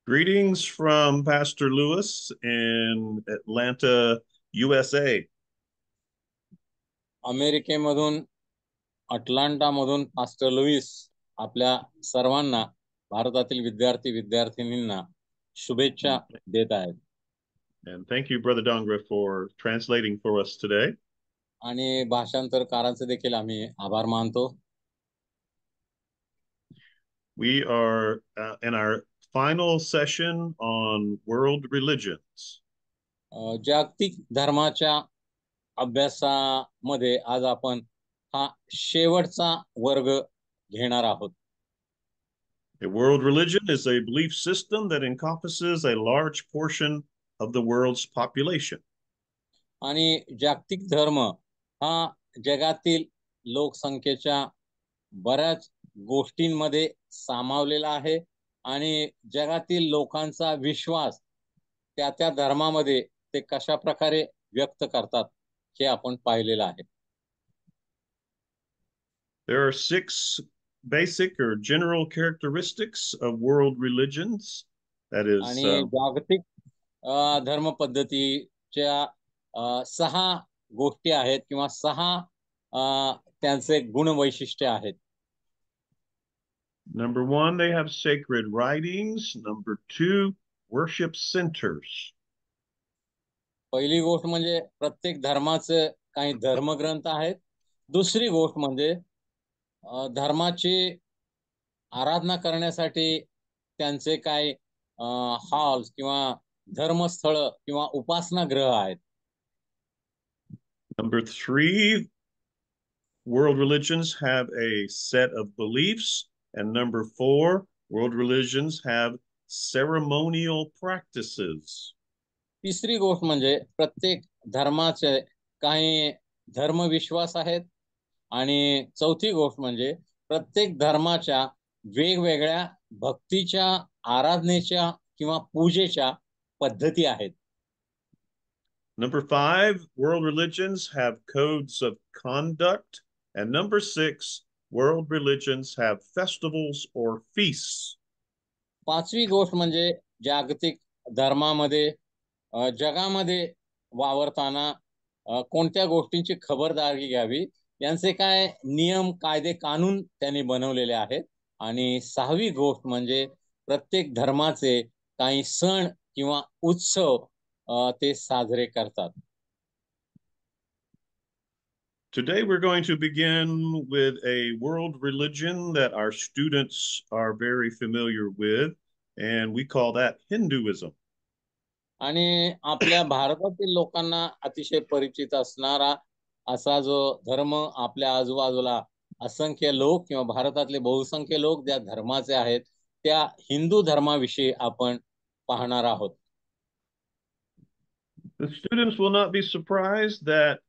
Greetings from Pastor Lewis in Atlanta, USA. अमेरिकेमधून अटलांटामधून master Lewis आपल्या सर्वांना भारतातील विद्यार्थी विद्यार्थिनींना शुभेच्छा देत आहेत. And thank you, Brother Dongra, for translating for us today. आणि भाषांतरकारांचे देखील आम्ही आभार मानतो. We are in our final session on world religions. जागतिक धर्माच्या अभ्यासामध्ये आज आपण हा शेवटचा वर्ग घेणार आहोत. A world religion is a belief system that encompasses a large portion of the world's population. आणि जागतिक धर्म हा जगातील लोकसंख्येच्या बऱ्याच गोष्टींमध्ये सामावलेला आहे आणि जगातील लोकांचा विश्वास त्या धर्मामध्ये ते कशा प्रकारे व्यक्त करतात हे आपण पाहिलेलं आहे. There are six basic or general characteristics of world religions. That is, आणि जागतिक धर्म पद्धतीच्या 6 गोष्टी आहेत किंवा 6 त्यांचे गुण वैशिष्ट्य आहेत. number one, they have sacred writings. Number two, worship centers. पहिली गोष्ट म्हणजे प्रत्येक धर्माचे काही धर्मग्रंथ आहेत. दुसरी गोष्ट म्हणजे धर्माची आराधना करण्यासाठी त्यांचे काही हॉल्स किंवा धर्मस्थळ किंवा उपासनागृह आहेत. Number three, world religions have a set of beliefs. And number four, world religions have ceremonial practices. तिसरी गोष्ट म्हणजे प्रत्येक धर्माचे काही धर्मविश्वास आहेत आणि चौथी गोष्ट म्हणजे प्रत्येक धर्माच्या वेगवेगळ्या भक्तीच्या आराधनेच्या किंवा पूजेच्या पद्धती आहेत. Number five, world religions have codes of conduct. And number six, world religions have festivals or feasts. पाचवी गोष्ट म्हणजे जागतिक धर्मामध्ये जगामध्ये वावरताना कोणत्या गोष्टींची खबरदारी घ्यावी यांचे काय नियम कायदे कानून त्यांनी बनवलेले आहेत. आणि सहावी गोष्ट म्हणजे प्रत्येक धर्माचे काही सण किंवा उत्सव ते साजरे करतात. Today, we're going to begin with a world religion that our students are very familiar with, and we call that Hinduism. आणि आपल्या भारतातील लोकांना अतिशय परिचित असणारा असा जो धर्म आपल्या आजूबाजूला असंख्य लोक किंवा भारतातले बहुसंख्य लोक ज्या धर्माचे आहेत त्या हिंदू धर्माविषयी आपण पाहणार आहोत. The students will not be surprised that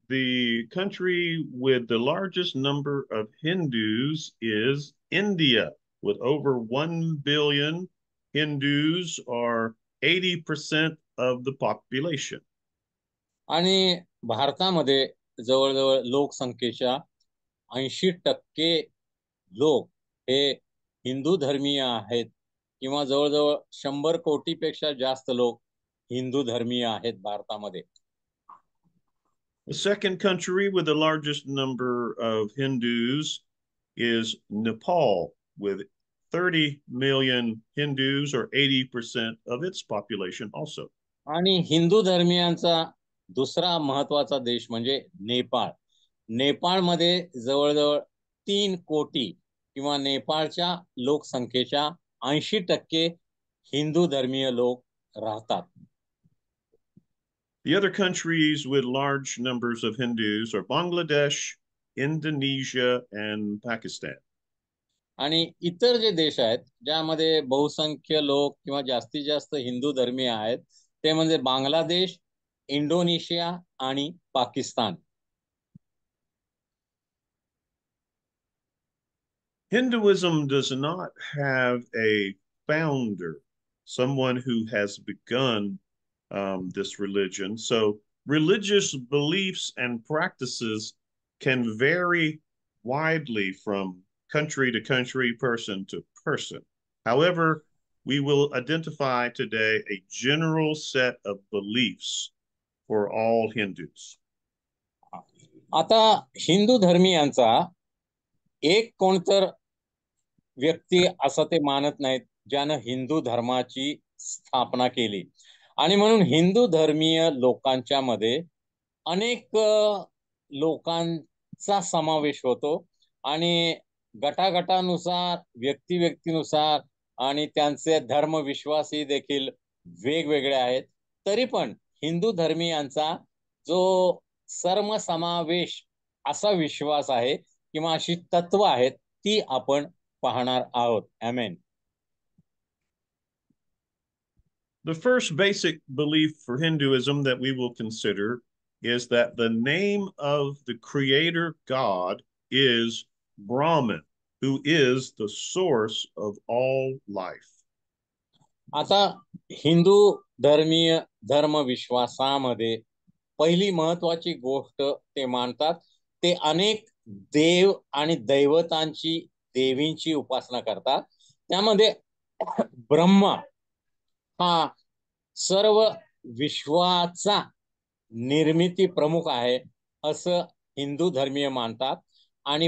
the country with the largest number of Hindus is India, with over 1 billion Hindus, or 80% of the population. आणि भारतामध्ये जवळजवळ लोकसंख्येच्या 80% लोक हे हिंदू धर्मीय आहेत किंवा जवळजवळ 100 कोटीपेक्षा जास्त लोक हिंदू धर्मीय आहेत भारतामध्ये. The second country with the largest number of Hindus is Nepal, with 30 million Hindus, or 80% of its population also. आणि हिंदू धर्मियांचा दुसरा महत्वाचा देश म्हणजे नेपाळ. नेपाळमध्ये जवळजवळ 3 कोटी किंवा नेपाळच्या लोकसंख्येच्या 80% हिंदू धर्मीय लोक राहतात. The other countries with large numbers of Hindus are Bangladesh, Indonesia, and Pakistan. आणि इतर जे देश आहेत ज्यामध्ये बहुसंख्य लोक किंवा जास्तीत जास्त हिंदू धर्मीय आहेत ते म्हणजे बांगलादेश, इंडोनेशिया आणि Pakistan. Hinduism does not have a founder, someone who has begun this religion. So religious beliefs and practices can vary widely from country to country, person to person. However, we will identify today a general set of beliefs for all Hindus. आता हिंदू धर्मीयांचा एक कोणतर व्यक्ती असं ते मानत नाहीत ज्यानं हिंदू धर्माची स्थापना केली. आणि म्हणून हिंदू धर्मीय लोकांच्या मध्ये अनेक लोकांचा समावेश होतो आणि गटागटानुसार व्यक्तिनुसार आणि त्यांचे धर्मविश्वासही देखील वेगवेगळे आहेत. तरी पण हिंदू धर्मीयांचा जो सर्वसमावेश असा विश्वास आहे किंवा अशी तत्व आहेत ती आपण पाहणार आहोत. आमेन. The first basic belief for Hinduism that we will consider is that the name of the creator God is Brahman, who is the source of all life. आता हिंदू धर्मीय धर्मविश्वासामध्ये पहिली महत्वाची गोष्ट ते मानतात ते अनेक देव आणि दैवतांची देवींची उपासना करतात. त्यामध्ये ब्रह्मा हा सर्व विश्वाचा निर्मिती प्रमुख आहे असं हिंदू धर्मीय मानतात. आणि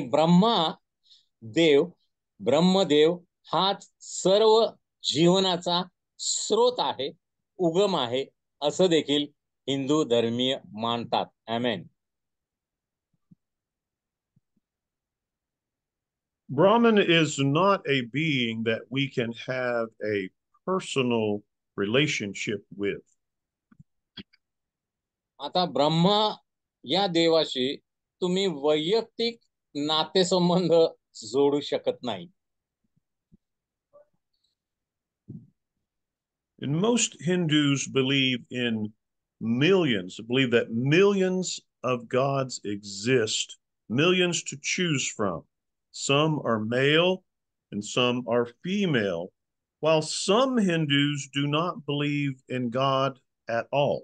ब्रह्मदेव हाच सर्व जीवनाचा स्रोत आहे, उगम आहे असं देखील हिंदू धर्मीय मानतात. आमेन. Brahman is not a being that we can have a personal relationship with. आता ब्रह्मा या देवाशी तुम्ही वैयक्तिक नातेसंबंध जोडू शकत नाही. And most Hindus believe that millions of gods exist, millions to choose from. Some are male and some are female, while some Hindus do not believe in God at all.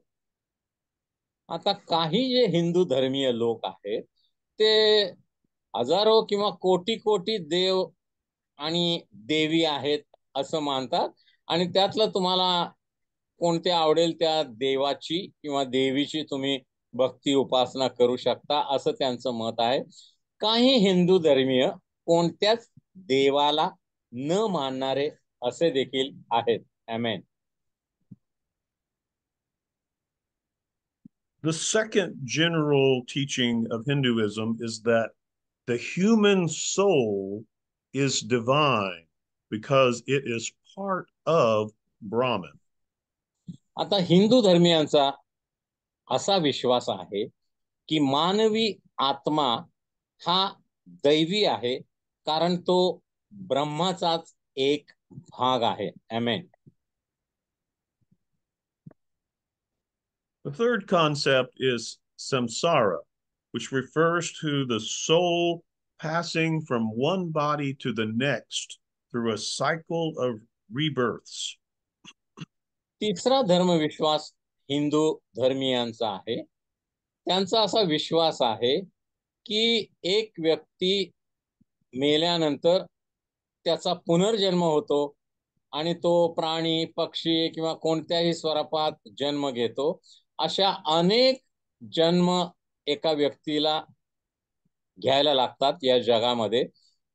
आता काही जे हिंदू धर्मीय लोक आहेत ते हजारो किंवा कोटी देव आणि देवी आहेत असं मानतात आणि त्यातलं तुम्हाला कोणते आवडेल त्या देवाची किंवा देवीची तुम्ही भक्ती उपासना करू शकता असं त्यांचं मत आहे. काही हिंदू धर्मीय कोणत्याच देवाला न मानणारे असे देखील आहेत. आमेन. The second general teaching of Hinduism is that the human soul is divine because it is part of Brahman. आता हिंदू धर्मियांचा असा विश्वास आहे की मानवी आत्मा हा दैवी आहे कारण तो ब्रह्माचाच एक भाग आहे. आमेन. The third concept is samsara, which refers to the soul passing from one body to the next through a cycle of rebirths. तिसरा धर्मविश्वास हिंदू धर्मीयांचा आहे. त्यांचा असा विश्वास आहे की एक व्यक्ती मेल्यानंतर त्याचा पुनर्जन्म होतो आणि तो प्राणी पक्षी किंवा कोणत्याही स्वरूपात जन्म घेतो. अशा अनेक जन्म एका व्यक्तीला घ्यायला लागतात या जगामध्ये,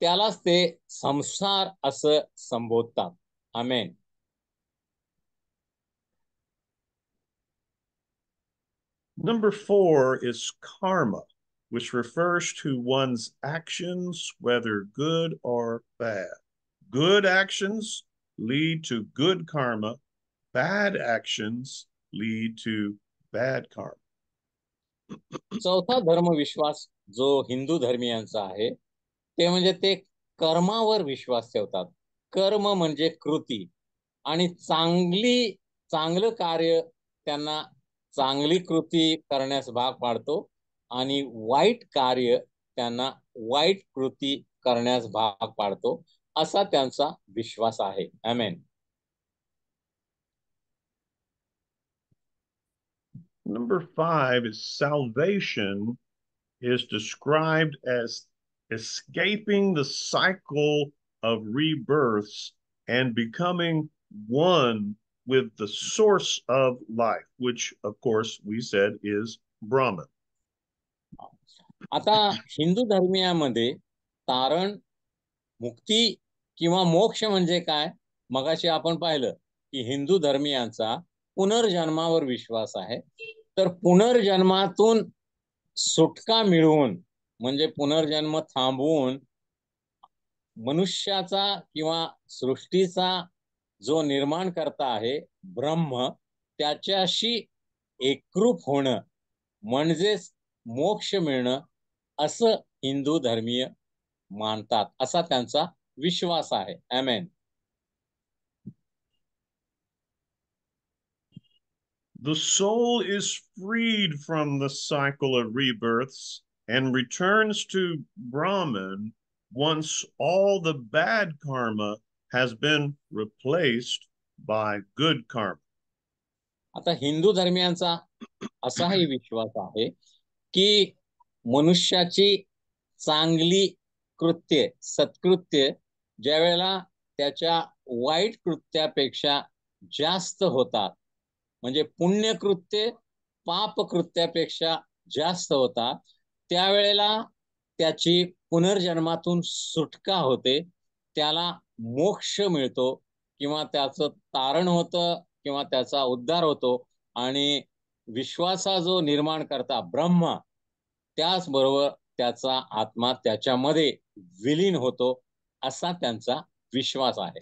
त्यालाच ते संसार असं संबोधतात. आमेन. Number 4 is karma, which refers to one's actions, whether good or bad. Good actions lead to good karma. Bad actions lead to bad karma. चौथा धर्मविश्वास जो हिंदू धर्मियांचा आहे ते म्हणजे ते कर्मावर विश्वास ठेवतात. कर्म म्हणजे कृती आणि चांगलं कार्य त्यांना चांगली कृती करण्यास भाग पाडतो आणि वाईट कार्य त्यांना वाईट कृती करण्यास भाग पाडतो असा त्यांचा विश्वास आहे. आमेन. Number 5 is salvation is described as escaping the cycle of rebirths and becoming one with the source of life, which of course we said is Brahman. आता हिंदू धर्मियामध्ये तारण, मुक्ती किंवा मोक्ष म्हणजे काय? मगाशी आपण पाहिलं की हिंदू धर्मियांचा पुनर्जन्मावर विश्वास आहे. तर पुनर्जन्मातून सुटका मिळवून म्हणजे पुनर्जन्म थांबवून मनुष्याचा किंवा सृष्टीचा जो निर्माण करता आहे ब्रह्म, त्याच्याशी एकरूप होणं म्हणजेच मोक्ष मिळणं असं हिंदू धर्मीय मानतात, असा त्यांचा विश्वास आहे. आमेन. The soul is freed from the cycle of rebirths and returns to Brahman once all the bad karma has been replaced by good karma. आता हिंदू धर्मियांचा असाही विश्वास आहे की मनुष्याची चांगली कृत्ये, सत्कृत्य ज्या वेळेला त्याच्या वाईट कृत्यापेक्षा जास्त होतात, म्हणजे पुण्यकृत्य पापकृत्यापेक्षा जास्त होतात, त्यावेळेला त्याची पुनर्जन्मातून सुटका होते, त्याला मोक्ष मिळतो किंवा त्याचं तारण होतं किंवा त्याचा उद्धार होतो आणि विश्वासा जो निर्माण करता ब्रह्म, त्याचबरोबर त्याचा आत्मा त्याच्यामध्ये विलीन होतो, असा त्यांचा विश्वास आहे.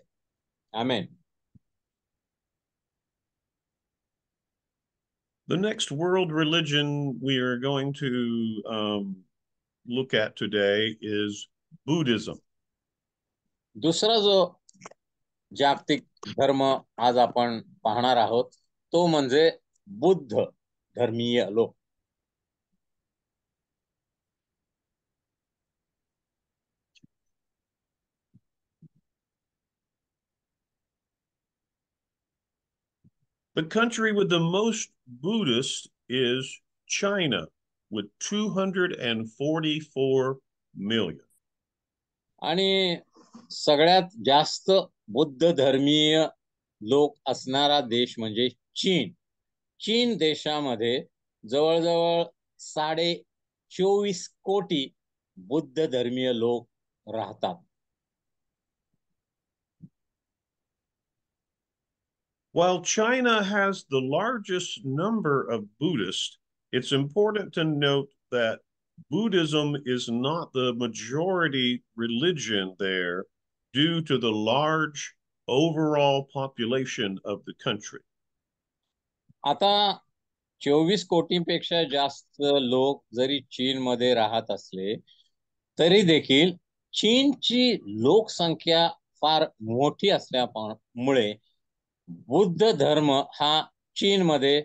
आमेन. The next world religion we are going to look at today is Buddhism. दुसरा जो जागतिक धर्म आज आपण पाहणार आहोत तो म्हणजे बुद्ध धर्मीय लोक. The country with the most Buddhists is China, with 244 million. आणि सगळ्यात जास्त बुद्ध धर्मीय लोक असणारा देश म्हणजे चीन. चीन देशामध्ये जवळजवळ 24.5 कोटी बुद्ध धर्मीय लोक राहतात. While China has the largest number of Buddhists, it's important to note that Buddhism is not the majority religion there due to the large overall population of the country. आता 24 कोटींपेक्षा जास्त लोक जरी चीनमध्ये राहत असले तरी देखील चीनची लोकसंख्या फार मोठी असल्यामुळे बुद्ध धर्म हा चीनमध्ये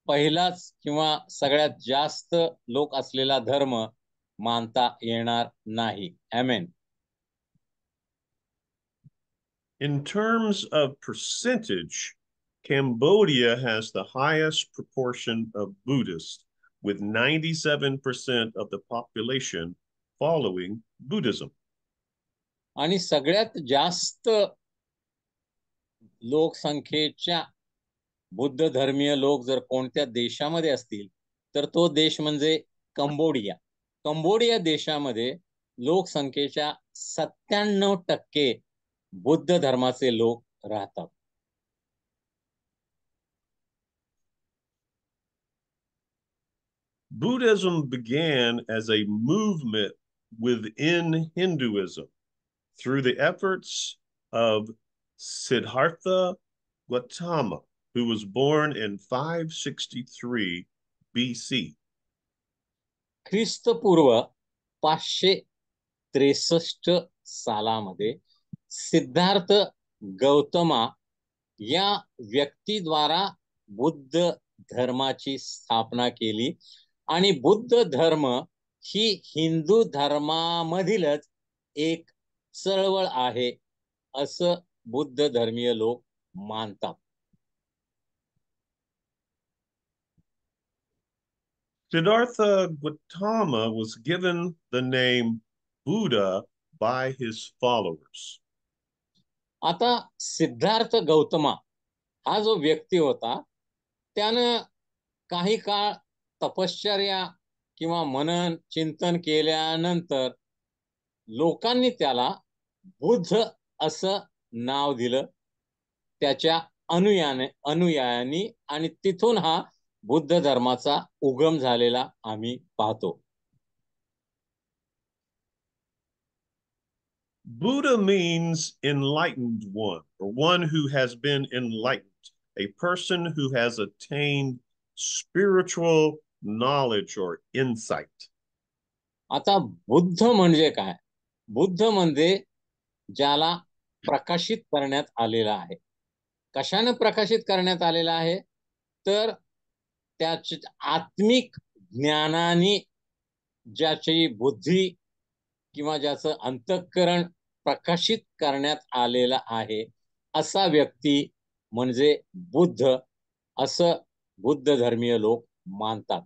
पहिलाच किंवा सगळ्यात जास्त लोक असलेला धर्म मानता येणार नाही. आमेन. In terms of percentage, Cambodia has the highest proportion of Buddhists, with 97% of the population following Buddhism. आणि सगळ्यात जास्त लोकसंख्येच्या बुद्ध धर्मीय लोक जर कोणत्या देशामध्ये असतील तर तो देश म्हणजे कंबोडिया. कंबोडिया देशामध्ये लोकसंख्येच्या 97% बुद्ध धर्माचे लोक राहतात. Buddhism began as a movement within Hinduism through the efforts of Siddhartha Gautama, who was born in 563 BC. ख्रिस्तपूर्व 563 सालामध्ये सिद्धार्थ गौतमा या व्यक्तीद्वारा बुद्ध धर्माची स्थापना केली आणि बुद्ध धर्म ही हिंदू धर्मामधीलच एक चळवळ आहे असं बुद्ध धर्मीय लोक मानतात. Siddhartha Gautama was given the name Buddha by his followers. आता सिद्धार्थ गौतमा हा जो व्यक्ती होता, त्यानं काही काळ तपश्चर्या किंवा मनन चिंतन केल्यानंतर लोकांनी त्याला बुद्ध असं नाव दिलं त्याच्या अनुयायांनी, आणि तिथून हा बुद्ध धर्माचा उगम झालेला आम्ही पाहतो. Buddha means enlightened one, or one who has been enlightened, a person who has attained spiritual knowledge or insight. आता बुद्ध म्हणजे काय? बुद्ध म्हणजे ज्याला प्रकाशित करण्यात आलेला आहे. कशाने प्रकाशित करण्यात आलेला आहे? तर त्याच्या आत्मिक ज्ञानाने ज्याची बुद्धी किंवा ज्याचं अंतःकरण प्रकाशित करण्यात आलेला आहे, असा व्यक्ती म्हणजे बुद्ध असं बुद्ध धर्मीय लोक मानतात.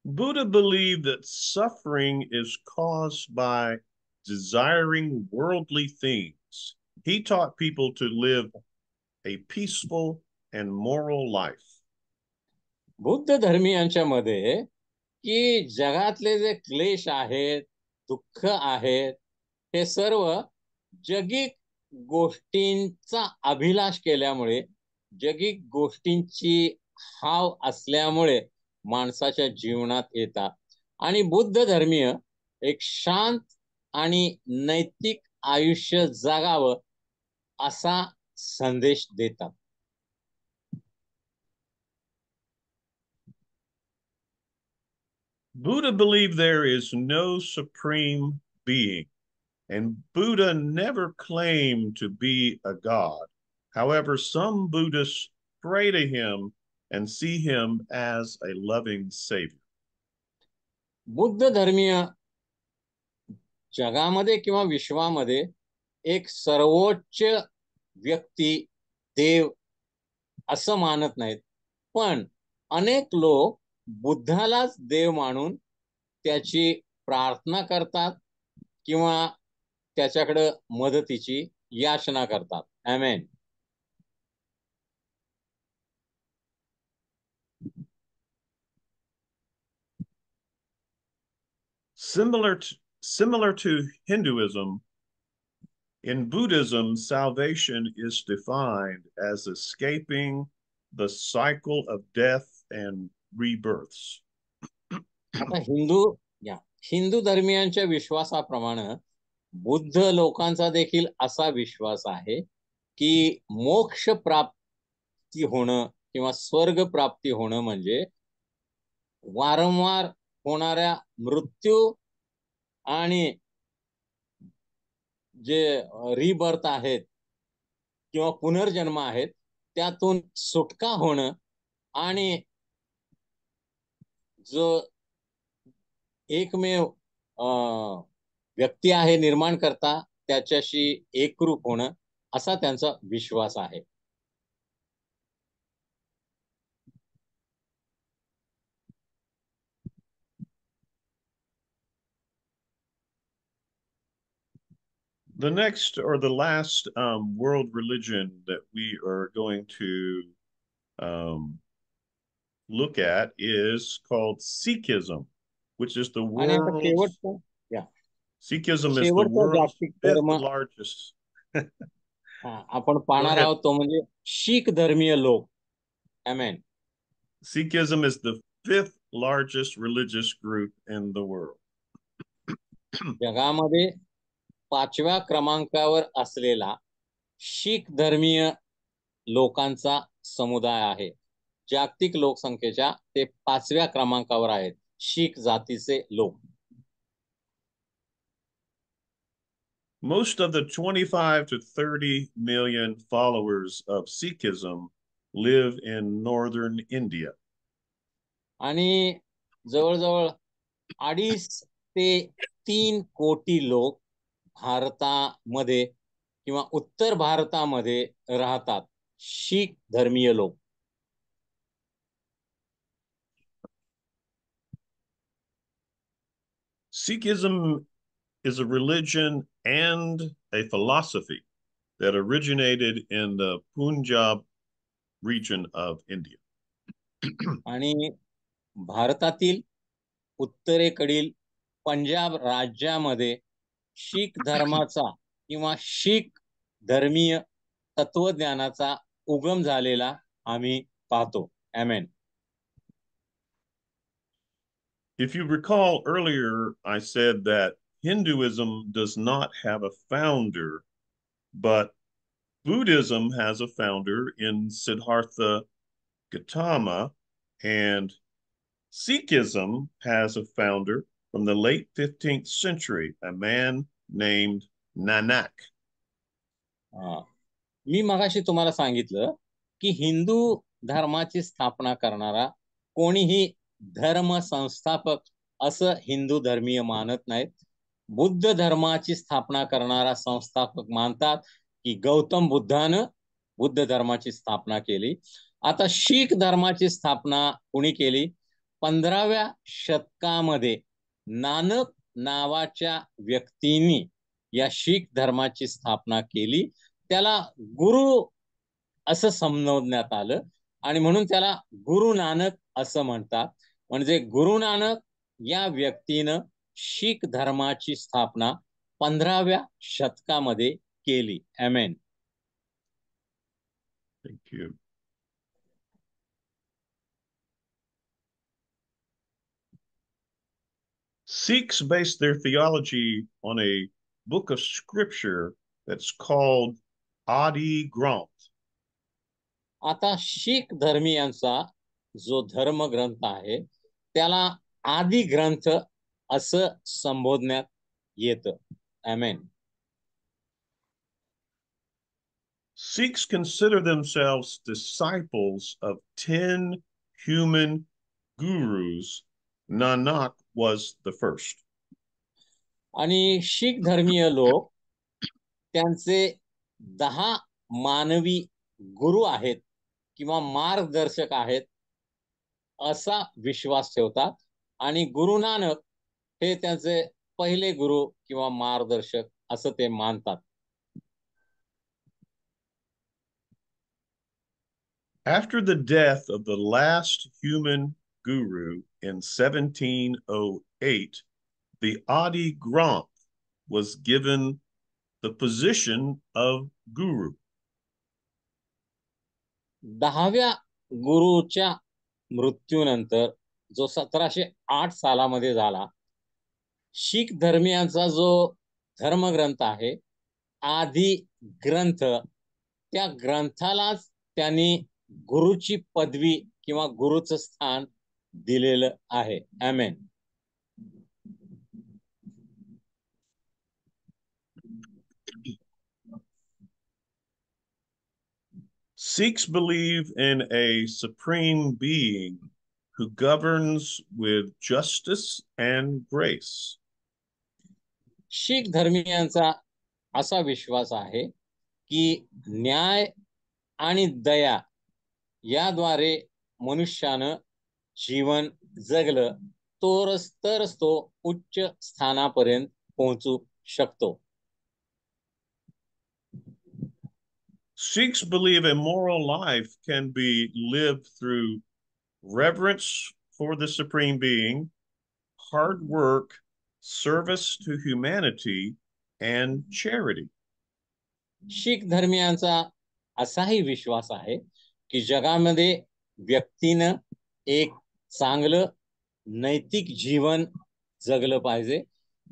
Buddha believed that suffering is caused by desiring worldly things. He taught people to live a peaceful and moral life. Buddha धर्मीयांच्या मध्ये की जगातले जे क्लेश आहेत, दुःख आहेत, हे सर्व जगिक गोष्टींचा अभिलाष केल्यामुळे, जगिक गोष्टींची हाव असल्यामुळे माणसाच्या जीवनात येतात. आणि बुद्ध धर्मीय एक शांत आणि नैतिक आयुष्य जगावं असा संदेश देतात. Buddha believed there is no supreme being, and Buddha never claimed to be a god. However, some Buddhists pray to him and see him as a loving savior. Buddha धर्मीय जगामध्ये किंवा विश्वामध्ये एक सर्वोच्च व्यक्ती देव असं मानत नाहीत, पण अनेक लोक बुद्धालाच देव मानून त्याची प्रार्थना करतात किंवा त्याच्याकडे मदतीची याचना करतात. आमेन. Similar to Hinduism, in Buddhism, salvation is defined as escaping the cycle of death and rebirths. आता हिंदू धर्मियांच्या विश्वासाप्रमाणे बुद्ध लोकांचा देखील असा विश्वास आहे की मोक्ष प्राप्ती होणं किंवा स्वर्ग प्राप्ती होणं म्हणजे वारंवार होणाऱ्या मृत्यू आणि जे रिबर्थ आहेत किंवा पुनर्जन्म आहेत, त्यातून सुटका होणं आणि जो एकमेव व्यक्ती आहे निर्माण करता त्याच्याशी एकरूप होणं, असा त्यांचा विश्वास आहे. The next or the last world religion that we are going to look at is called Sikhism, which is the आणि आता world's Sikhism is the शेवटचा world's जागतिक fifth धर्म largest. आपण Go पाहणार ahead. आहोत तो म्हणजे शीख धर्मीय लोक. आमेन. Sikhism is the fifth largest religious group in the world. जगामध्ये 5व्या क्रमांकावर असलेला शीख धर्मीय लोकांचा समुदाय आहे. जागतिक लोकसंख्येच्या ते 5व्या क्रमांकावर आहेत शीख जातीचे लोक. Most of the 25 to 30 million followers of Sikhism live in northern India. आणि जवळजवळ 2.5 ते 3 कोटी लोक भारतामध्ये किंवा उत्तर भारतामध्ये राहतात, शीख धर्मीय लोक. Sikhism is a religion and a philosophy that originated in the Punjab region of India. आणि भारतातील उत्तरेकडील पंजाब राज्यामध्ये शीख धर्माचा किंवा शीख धर्मीय तत्वज्ञानाचा उगम झालेला आम्ही पाहतो. आमेन. If you recall earlier, I said that Hinduism does not have a founder, but Buddhism has a founder in Siddhartha Gautama, and Sikhism has a founder from the late 15th century, a man named Nanak. मी मगाशी तुम्हाला सांगितलं की हिंदू धर्माची स्थापना करणारा कोणीही धर्म संस्थापक असं हिंदू धर्मीय मानत नाहीत. बुद्ध धर्माची स्थापना करणारा संस्थापक मानतात की गौतम बुद्धानं बुद्ध धर्माची स्थापना केली. आता शीख धर्माची स्थापना कुणी केली? 15व्या शतकामध्ये नानक नावाच्या व्यक्तीने या शीख धर्माची स्थापना केली. त्याला गुरु असं संबोधण्यात आलं आणि म्हणून त्याला गुरु नानक असं म्हणतात. म्हणजे गुरु नानक या व्यक्तीनं शीख धर्माची स्थापना 15व्या शतकामध्ये केली. आमेन. Thank you. Sikhs base their theology on a book of scripture that's called Adi Granth. आता शीख धर्मीयांचा जो धर्मग्रंथ आहे त्याला आदि ग्रंथ असं संबोधण्यात येतं. आमेन. Sikhs consider themselves disciples of 10 human gurus. Nanak was the first. आणि शीख धर्मीय लोक त्यांचे 10 मानवी गुरु आहेत किंवा मार्गदर्शक आहेत असा विश्वास ठेवतात आणि गुरु नानक हे त्यांचे पहिले गुरु किंवा मार्गदर्शक असं ते मानतात. After the death of the last human guru in 1708, the Adi Granth was given the position of guru. 10व्या गुरुच्या मृत्यूनंतर जो 1708 सालामध्ये झाला, शीख धर्मीयांचा जो धर्मग्रंथ आहे आदि ग्रंथ, त्या ग्रंथालाच त्यांनी गुरुची पदवी किंवा गुरुचं स्थान दिलेलं आहे. आमेन. Sikhs believe in a supreme being who governs with justice and grace. शीख धर्मीयांचा असा विश्वास आहे की न्याय आणि दया याद्वारे मनुष्यानं जीवन जगलं तरच तो उच्च स्थानापर्यंत पोहोचू शकतो. Sikhs believe a moral life can be lived through reverence for the supreme being, hard work, service to humanity, and charity. शीख धर्मीयांचा असाही विश्वास आहे की जगामध्ये व्यक्तीनं एक चांगलं नैतिक जीवन जगलं पाहिजे.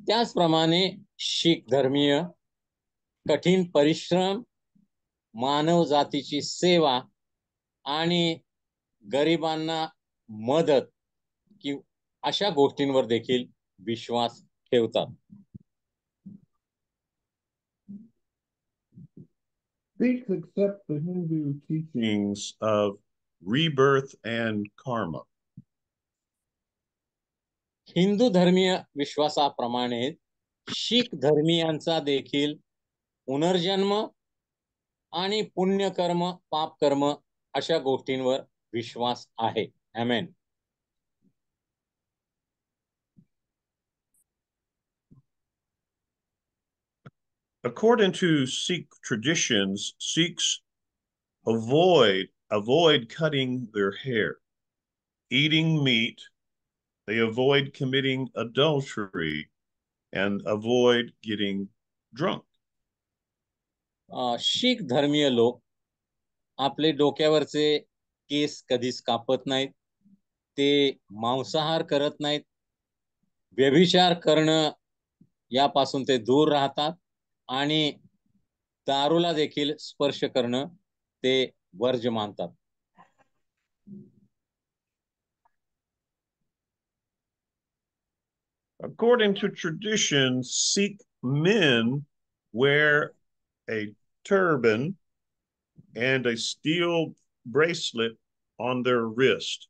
त्याचप्रमाणे शीख धर्मीय कठीण परिश्रम, मानव जातीची सेवा आणि गरिबांना मदत की अशा गोष्टींवर देखील विश्वास ठेवतात. Sikhs accept the Hindu teachings of rebirth and karma. Hindu धर्मीय विश्वासाप्रमाणे शीख धर्मीयांचा देखील पुनर्जन्म आणि पुण्यकर्म, पापकर्म अशा गोष्टींवर विश्वास आहे. आमेन. According to Sikh traditions, Sikhs avoid cutting their hair, eating meat. They avoid committing adultery and avoid getting drunk. शीख धर्मीय लोक आपले डोक्यावरचे केस कधीच कापत नाहीत. ते मांसाहार करत नाहीत. व्यभिचार करणं यापासून ते दूर राहतात आणि दारूला देखील स्पर्श करणं ते वर्ज्य मानतात. According to tradition, Sikh men wear a turban and a steel bracelet on their wrist.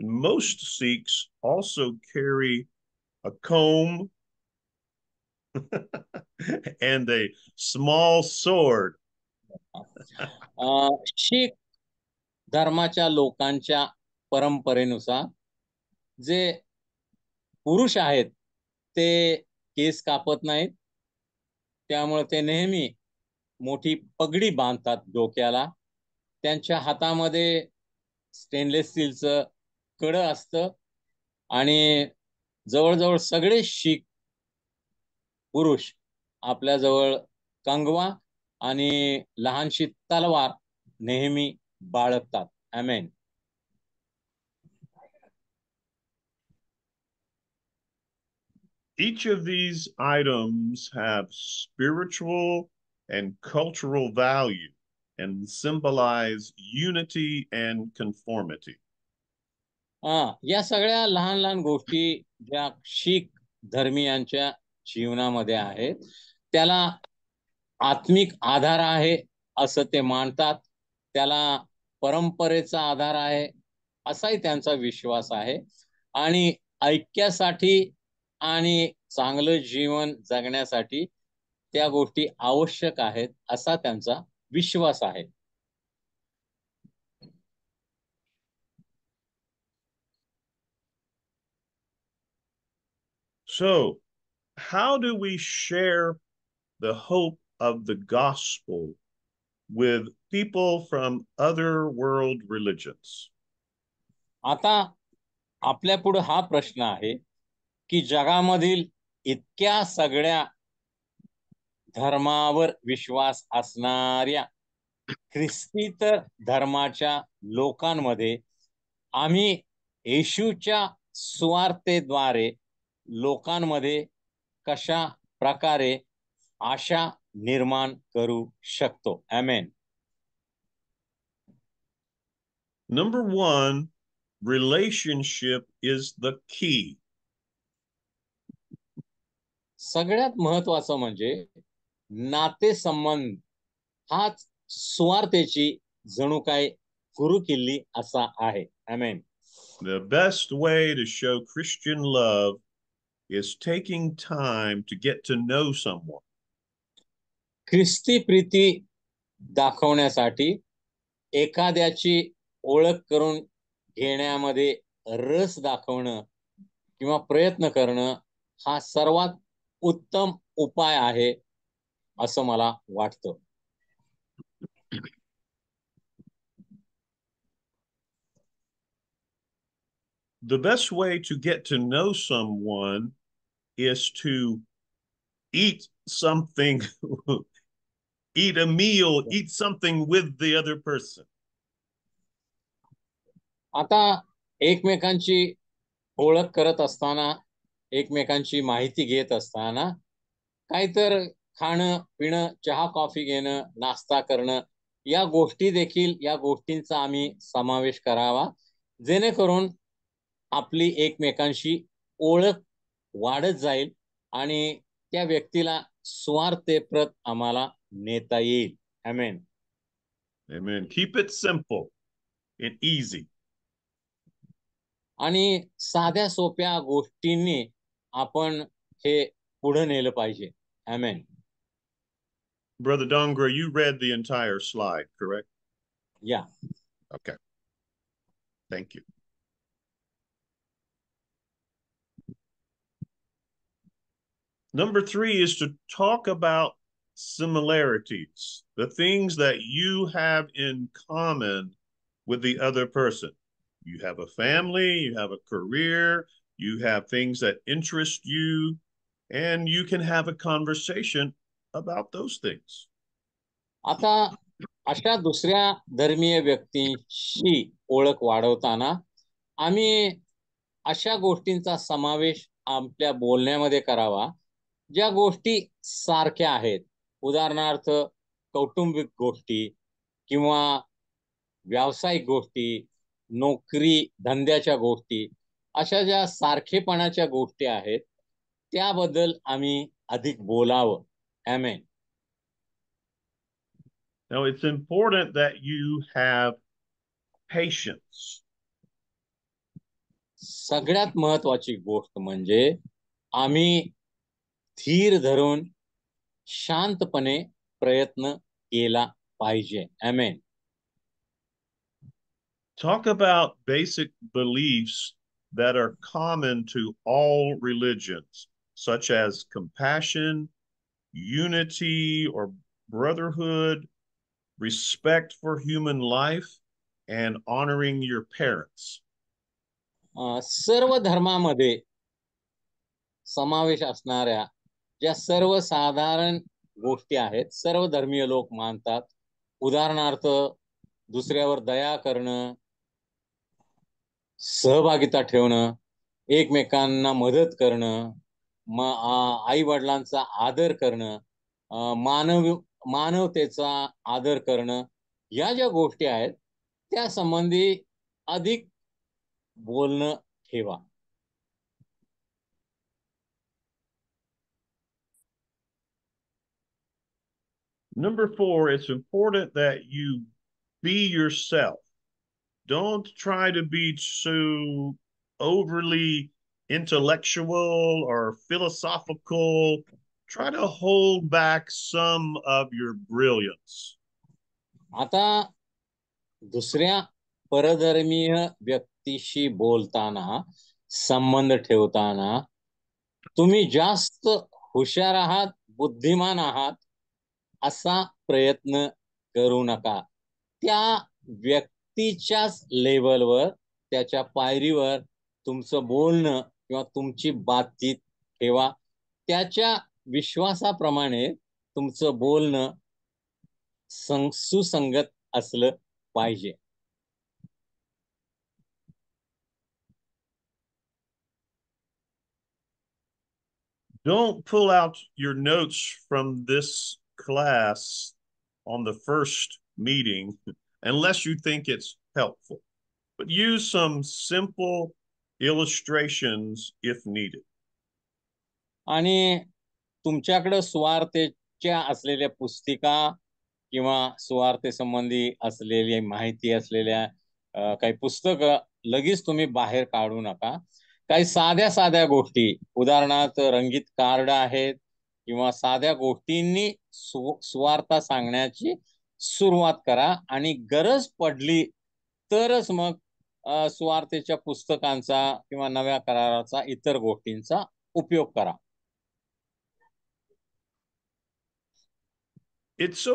And most Sikhs also carry a comb and a small sword. शीख धर्माच्या लोकांच्या परंपरेनुसार जे पुरुष आहेत ते केस कापत नाहीत. त्यामुळे ते नेहमी मोठी पगडी बांधतात डोक्याला. त्यांच्या हातामध्ये स्टेनलेस स्टीलचं कडं असतं आणि जवळजवळ सगळे शीख पुरुष आपल्याजवळ कंगवा आणि लहानशी तलवार नेहमी बाळगतात. आमेन. Each of these items have spiritual and cultural value and symbolize unity and conformity. या सगळ्या लहान लहान गोष्टी ज्या शीख धर्मीयांच्या जीवनामध्ये आहेत त्याला आत्मिक आधार आहे असं ते मानतात. त्याला परंपरेचा आधार आहे असाही त्यांचा विश्वास आहे आणि ऐक्यासाठी आणि चांगलं जीवन जगण्यासाठी त्या गोष्टी आवश्यक आहेत असा त्यांचा विश्वास आहे. So, how do we share the hope of the gospel with people from other world religions? आता आपल्या पुढे हा प्रश्न आहे की जगामधील इतक्या सगळ्या धर्मावर विश्वास असणाऱ्या ख्रिस्तीतर धर्माच्या लोकांमध्ये आम्ही येशूच्या सुवार्तेद्वारे लोकांमध्ये कशा प्रकारे आशा निर्माण करू शकतो. आमेन. Number one, relationship is the key. सगळ्यात महत्वाचं म्हणजे नातेसंबंध हाच सुवार्तेची जणू काय गुरुकिल्ली असा आहे. आमेन. The best way to show Christian love is taking time to get to know someone. ख्रिस्ती प्रीती दाखवण्यासाठी एखाद्याची ओळख करून घेण्यामध्ये रस दाखवणं किंवा प्रयत्न करणं हा सर्वात उत्तम उपाय आहे असं मला वाटतं. The best way to get to know someone is to eat something, eat a meal, eat something with the other person. आता एकमेकांची ओळख करत असताना एकमेकांची माहिती घेत असताना काहीतर खाणं पिणं चहा कॉफी घेणं नाश्ता करणं या गोष्टी देखील या गोष्टींचा आम्ही समावेश करावा जेणेकरून आपली एकमेकांशी ओळख वाढत जाईल आणि त्या व्यक्तीला स्वार्थप्रत आम्हाला नेता येईल. आमेन. Amen. Keep it simple and easy. आणि साध्या सोप्या गोष्टींनी आपण हे पुढे नेलं पाहिजे. आमेन. Brother Dongra, you read the entire slide, correct? Yeah. Okay. Thank you. Number three is to talk about similarities, the things that you have in common with the other person. You have a family, you have a career, you have things that interest you, and you can have a conversation about those things. आता अशा दुसऱ्या धर्मीय व्यक्तींशी ओळख वाढवताना आम्ही अशा गोष्टींचा समावेश आपल्या बोलण्यामध्ये करावा ज्या गोष्टी सारख्या आहेत. उदाहरणार्थ कौटुंबिक गोष्टी किंवा व्यावसायिक गोष्टी, नोकरी धंद्याच्या गोष्टी, अशा ज्या सारखेपणाच्या गोष्टी आहेत त्याबद्दल आम्ही अधिक बोलावं. आमेन. Now, it's important that you have patience. सगळ्यात महत्वाची गोष्ट म्हणजे आम्ही धीर धरून शांतपणे प्रयत्न केला पाहिजे. आमेन. Talk about basic beliefs that are common to all religions, such as compassion, unity or brotherhood, respect for human life, and honoring your parents. सर्व धर्मामध्ये समावेश असणाऱ्या ज्या सर्वसाधारण गोष्टी आहेत सर्व धर्मीय लोक मानतात. उदाहरणार्थ दुसऱ्यावर दया करणं, सहभागिता ठेवणं, एकमेकांना मदत करणं, आई वडिलांचा आदर करणं, मानवतेचा आदर करणं, या ज्या गोष्टी आहेत त्या संबंधी अधिक बोलणं ठेवा. Number 4, it's important that you be yourself. Don't try to be too overly intellectual or philosophical. Try to hold back some of your brilliance. आता दुसऱ्या परधर्मीय व्यक्तीशी बोलताना, संबंध ठेवताना तुम्ही जास्त हुशार आहात, बुद्धिमान आहात असा प्रयत्न करू नका. त्या व्यक्तीच्याच लेवलवर, त्याच्या पायरीवर तुमचं बोलणं किंवा तुमची बातचीत ठेवा. त्याच्या विश्वासाप्रमाणे तुमचं बोलणं सुसंगत असलं पाहिजे. Don't pull out your notes from this class on the first meeting unless you think it's helpful. But use some simple illustrations if needed. आणि तुमच्याकडे सुवार्तेच्या असलेल्या पुस्तिका किंवा सुवार्तेसंबंधी असलेली माहिती असलेल्या काही पुस्तकं लगेच तुम्ही बाहेर काढू नका. काही साध्या साध्या गोष्टी, उदाहरणार्थ रंगीत कार्ड आहेत किंवा साध्या गोष्टींनी सुवार्ता सांगण्याची सुरुवात करा आणि गरज पडली तरच मग सुवार्तेच्या पुस्तकांचा किंवा नव्या कराराचा इतर गोष्टींचा उपयोग करा. It's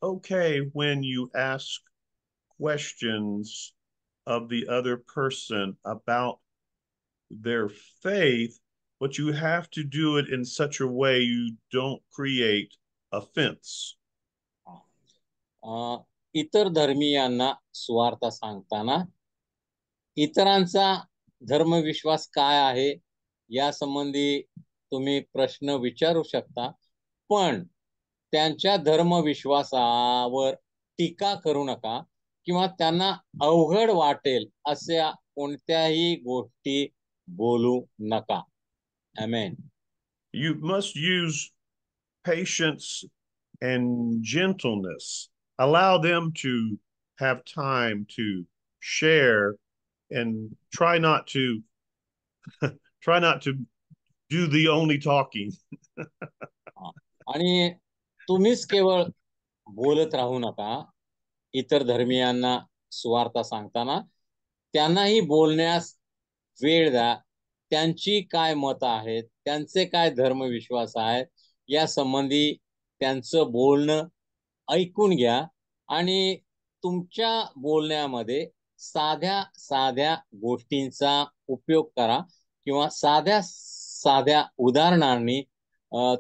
okay when you ask questions of the other person about their faith, but you have to do it in such a way you don't create offense. इतर धर्मीयांना सुवार्ता सांगताना इतरांचा धर्मविश्वास काय आहे या संबंधी तुम्ही प्रश्न विचारू शकता, पण त्यांच्या धर्मविश्वासावर टीका करू नका किंवा त्यांना अवघड वाटेल अशा कोणत्याही गोष्टी बोलू नका. आमेन. You must use patience and gentleness. Allow them to have time to share and try not to do the only talking. आणि तुम्हीच केवळ बोलत राहू नका. इतर धर्मीयांना सुवार्ता सांगताना त्यांनाही बोलण्यास वेळ द्या. त्यांची काय मत आहेत, त्यांचे काय धर्मविश्वास आहेत या संबंधी त्यांचं बोलणं ऐकून घ्या आणि तुमच्या बोलण्यामध्ये साध्या साध्या गोष्टींचा उपयोग करा किंवा साध्या साध्या उदाहरणांनी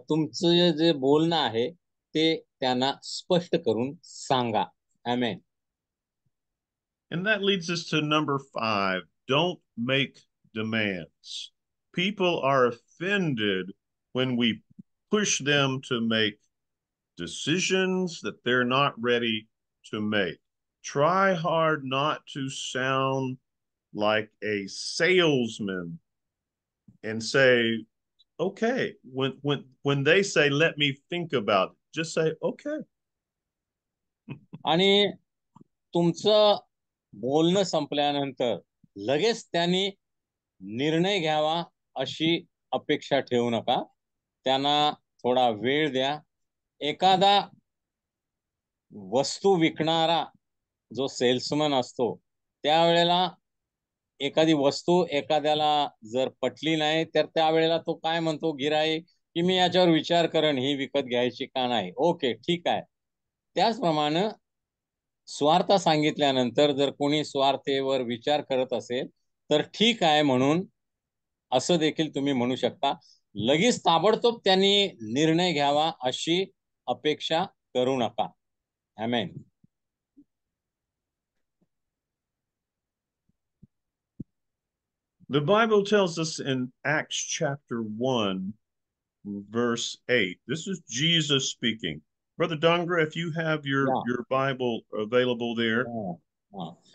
तुमचं जे बोलणं आहे ते त्यांना स्पष्ट करून सांगा. आमेन. And that leads us to number 5. Don't make demands. People are offended when we push them to make decisions that they're not ready to make. Try hard not to sound like a salesman and say, okay, when they say, let me think about it, just say, okay. आणि तुमचं बोलणं संपल्यानंतर लगेच त्यांनी निर्णय घ्यावा अशी अपेक्षा ठेवू नका. त्यांना थोडा वेळ द्या. एखादा वस्तू विकणारा जो सेल्समन असतो त्यावेळेला एखादी वस्तू एखाद्याला जर पटली नाही तर त्यावेळेला तो काय म्हणतो, गिराईक, की मी याच्यावर विचार करेन ही विकत घ्यायची का नाही. ओके, ठीक आहे. त्याचप्रमाणे स्वार्थ सांगितल्यानंतर जर कोणी स्वार्थेवर विचार करत असेल तर ठीक आहे म्हणून असं देखील तुम्ही म्हणू शकता. लगेच ताबडतोब त्यांनी निर्णय घ्यावा अशी अपेक्षा करू नका. आमेन. The Bible tells us in Acts chapter 1, verse 8. This is Jesus speaking. Brother Dongra, if you have your Bible available there.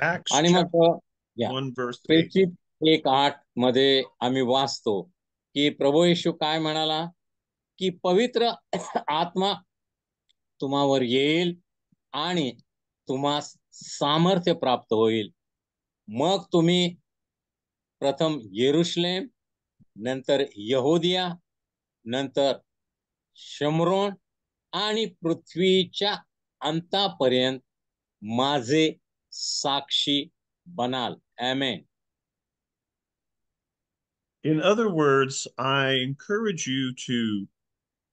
Acts आणि मग chapter 1, verse 8. प्रेषित 1:8 मध्ये आम्ही वाचतो की प्रभू येशू काय म्हणाला, की पवित्र आत्मा तुम्हावर येईल आणि तुम्हास सामर्थ्य प्राप्त होईल. मग तुम्ही प्रथम येरुशलेम, नंतर यहुदिया, नंतर शमरोन आणि पृथ्वीच्या अंतापर्यंत माझे साक्षी बनाल. आमेन. In other words, I encourage you to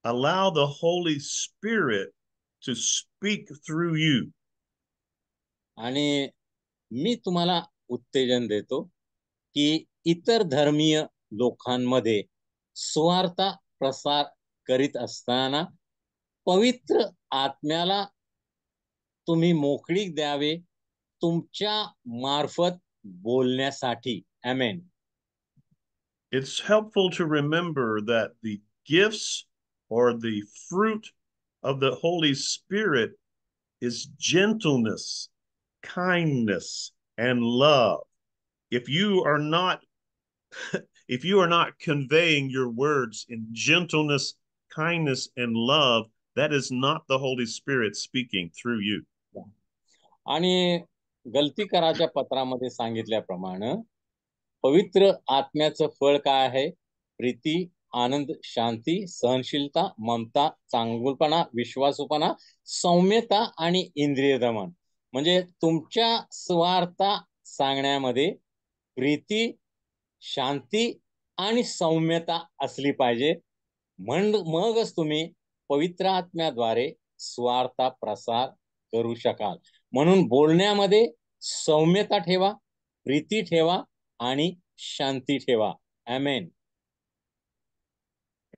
allow the Holy Spirit to speak through you. आणि मी तुम्हाला उत्तेजन देतो की इतर धर्मीय लोकांमध्ये सुवार्ता प्रसार करीत असताना पवित्र आत्म्याला तुम्ही मोकळीक द्यावे तुमच्या मार्फत बोलण्यासाठी. आमेन. It's helpful to remember that the gifts or the fruit of the Holy Spirit is gentleness, kindness, and love. If you are not if you are not conveying your words in gentleness, kindness, and love, that is not the Holy Spirit speaking through you. आणि गलतीकाराच्या पत्रामध्ये सांगितल्याप्रमाणे पवित्र आत्म्याचं फळ काय आहे? प्रीती, आनंद, शांती, सहनशीलता, ममता, चांगुलपणा, विश्वासूपणा, सौम्यता आणि इंद्रिय दमन. म्हणजे तुमच्या स्वार्था सांगण्यामध्ये प्रीती, शांती आणि सौम्यता असली पाहिजे. मगच तुम्ही पवित्र आत्म्याद्वारे स्वार्थ प्रसार करू शकाल. म्हणून बोलण्यामध्ये सौम्यता ठेवा, प्रीती ठेवा आणि शांती ठेवा. आमेन.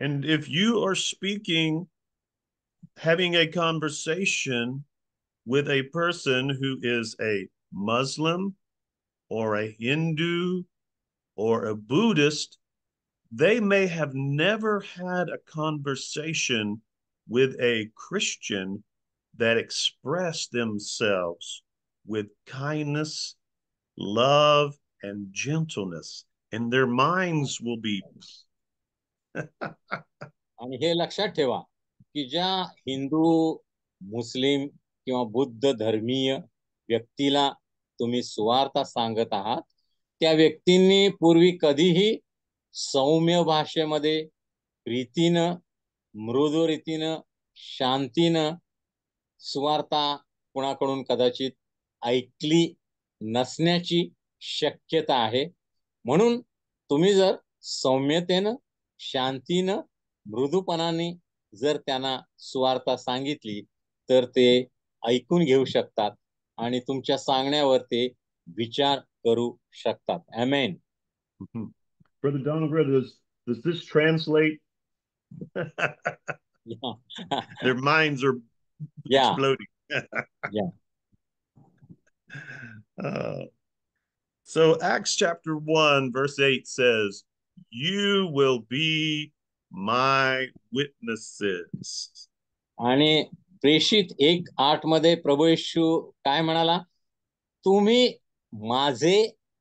And if you are speaking, having a conversation with a person who is a Muslim or a Hindu or a Buddhist, they may have never had a conversation with a Christian that expressed themselves with kindness, love, and gentleness, and their minds will be. आणि हे लक्षात ठेवा की ज्या हिंदू, मुस्लिम किंवा बुद्ध धर्मीय व्यक्तीला तुम्ही सुवार्ता सांगत आहात त्या व्यक्तींनी पूर्वी कधीही सौम्य भाषेमध्ये, प्रीतीनं, मृदू रीतीनं, शांतीनं सुवार्ता कुणाकडून कदाचित ऐकली नसण्याची शक्यता आहे. म्हणून तुम्ही जर सौम्यतेनं, शांतीनं, मृदूपणाने जर त्यांना सुवार्ता सांगितली तर ते ऐकून घेऊ शकतात आणि तुमच्या सांगण्यावर ते विचार करू शकतात. आमेन. Brother Donald, does this translate? Their minds are Yeah. exploding. Yeah. uh, so Acts chapter 1, verse 8 says, "You will be my witnesses." आणि प्रेषित 1:8 मध्ये प्रभू येशू काय म्हणाला? तुम्ही माझे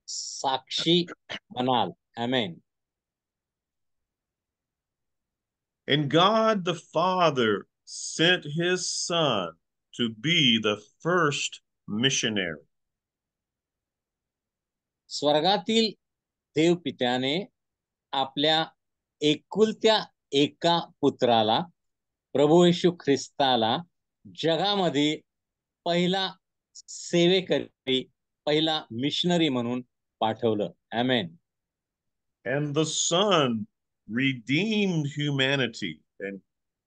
साक्षी बनाल. आमेन. And God the Father sent his son to be the first missionary. स्वर्गातील देवपित्याने आपल्या एकुलत्या एका पुत्राला, प्रभू येशू ख्रिस्ताला, जगामध्ये पहिला सेवेकरी, पहिला मिशनरी म्हणून पाठवलं. आमेन. And the Son redeemed humanity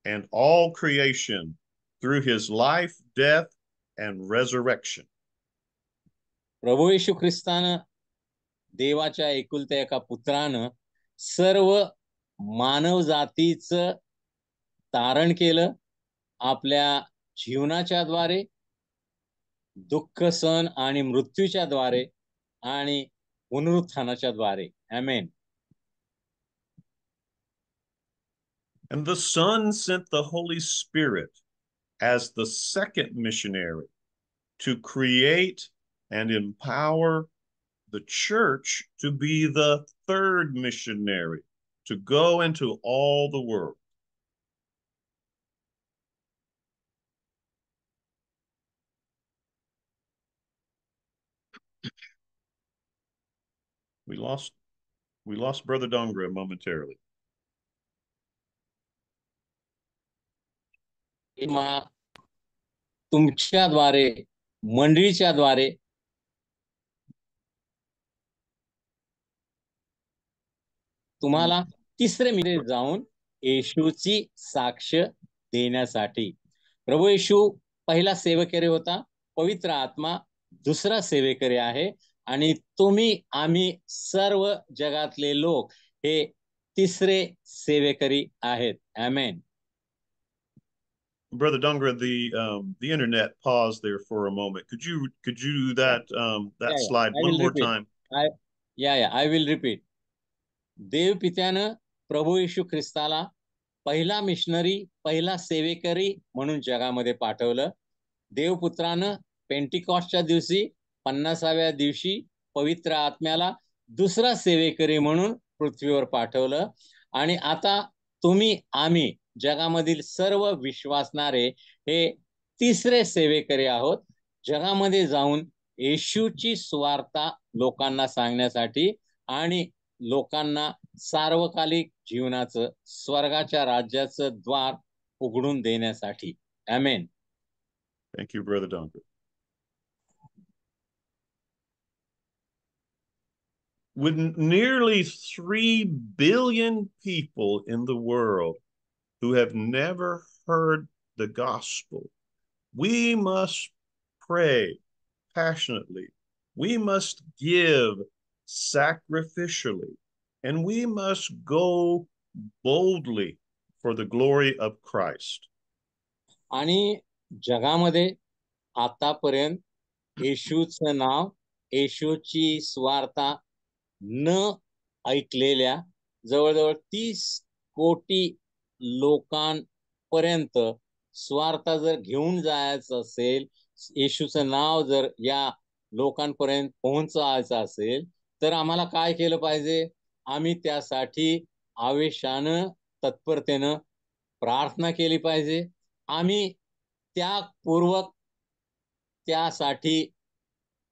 and all creation through his life, death, and resurrection. प्रभू येशू ख्रिस्तानं, देवाच्या एकुलत्या एका पुत्रानं सर्व मानव जातीचं तारण केलं आपल्या जीवनाच्या द्वारे, दुःख सण आणि मृत्यूच्या द्वारे आणि पुनरुत्थानाच्या द्वारे. आमेन. And the Son sent the Holy Spirit as the second missionary to create and empower the church to be the third missionary to go into all the world. We lost Brother Dongra momentarily. तुमच्याद्वारे, मंडळीच्या द्वारे तुम्हाला तिसरे minute जाऊन येशूची साक्ष देण्यासाठी. प्रभू येशू पहिला सेवेकरी होता, पवित्र आत्मा दुसरा सेवेकरी आहे आणि तुम्ही, आम्ही सर्व जगातले लोक हे तिसरे सेवेकरी आहेत. आमेन. Brother Dongra, the internet paused there for a moment. Could you do that that slide one more time? I will repeat. देवपित्यानं प्रभू येशू ख्रिस्ताला पहिला मिशनरी, पहिला सेवेकरी म्हणून जगामध्ये पाठवलं. देवपुत्रानं पेंटिकॉस्टच्या दिवशी, 50व्या दिवशी पवित्र आत्म्याला दुसरा सेवेकरी म्हणून पृथ्वीवर पाठवलं. आणि आता तुम्ही, आम्ही जगामधील सर्व विश्वासणारे हे तिसरे सेवेकरी आहोत, जगामध्ये जाऊन येशूची सुवार्ता लोकांना सांगण्यासाठी आणि लोकांना सार्वकालिक जीवनाचं, स्वर्गाच्या राज्याचं द्वार उघडून देण्यासाठी. आमेन. Thank you, Brother Dongra. With nearly 3 billion people in the world who have never heard the gospel, we must pray passionately. We must give sacrificially, and we must go boldly for the glory of Christ. आणि जगामध्ये आतापर्यंत येशूचं नाव, येशूची स्वार्था न ऐकलेल्या जवळजवळ 30 कोटी लोकांपर्यंत स्वार्था जर घेऊन जायचं असेल, येशूचं नाव जर या लोकांपर्यंत पोहोचायचं असेल, तर आम्हाला काय केलं पाहिजे? आम्ही त्यासाठी आवेशानं, तत्परतेनं प्रार्थना केली पाहिजे. आम्ही त्यागपूर्वक त्यासाठी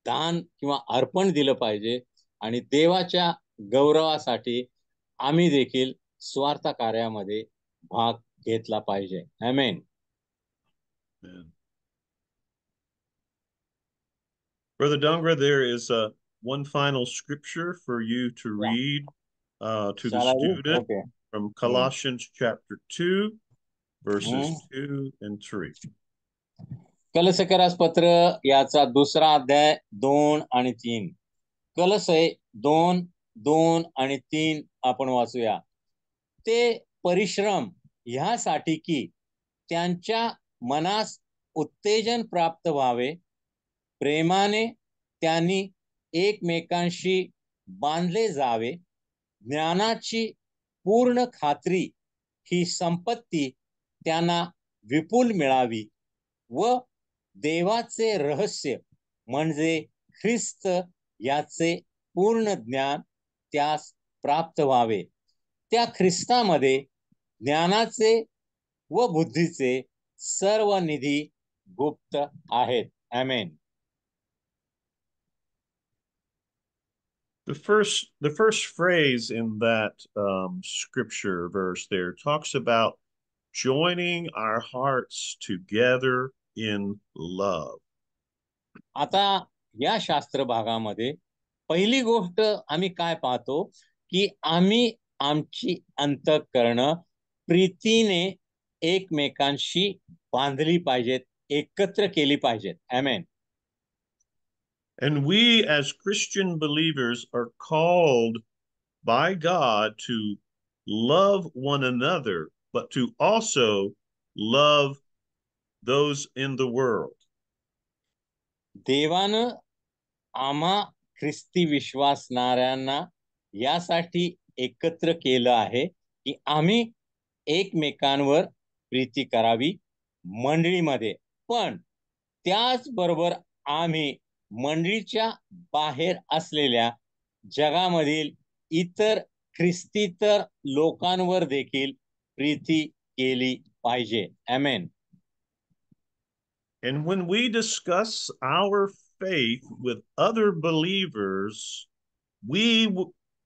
दान किंवा अर्पण दिलं पाहिजे आणि देवाच्या गौरवासाठी आम्ही देखील स्वार्थ कार्यामध्ये भाग घेतला पाहिजे. आमेन. Brother Dongra, there is one final scripture for you to read to the student from Colossians chapter 2, verses 2 and 3. कलशकरास पत्र याचा दुसरा अध्याय 2 आणि 3. कलशय 2, 2 आणि 3 आपण वाचूया. ते परिश्रम ह्यासाठी की त्यांच्या मनास उत्तेजन प्राप्त व्हावे, प्रेमाने त्यांनी एकमेकांशी बांधले जावे, ज्ञानाची पूर्ण खात्री ही संपत्ती त्यांना विपुल मिळावी व देवाचे रहस्य म्हणजे ख्रिस्त याचे पूर्ण ज्ञान त्यास प्राप्त व्हावे. त्या ख्रिस्तामध्ये ज्ञानाचे व बुद्धीचे सर्व निधी गुप्त आहेत. आमेन. The first phrase in that scripture verse there talks about joining our hearts together in love. आता या शास्त्र भागामध्ये पहिली गोष्ट आम्ही काय पाहतो की आम्ही आमची अंतःकरण प्रीतीने एकमेकांशी बांधली पाहिजेत, एकत्र केली पाहिजेत. आमेन. And we as Christian believers are called by God to love one another, but to also love those in the world. देवानं आम्हा ख्रिस्ती विश्वासणाऱ्यांना यासाठी एकत्र केलं आहे की आम्ही एकमेकांवर प्रीती करावी मंडळीमध्ये, पण त्याचबरोबर आम्ही मंडळीच्या बाहेर असलेल्या जगामधील इतर ख्रिस्तीतर लोकांवर देखील प्रीती केली पाहिजे. आमेन. And when we discuss our faith with other believers, we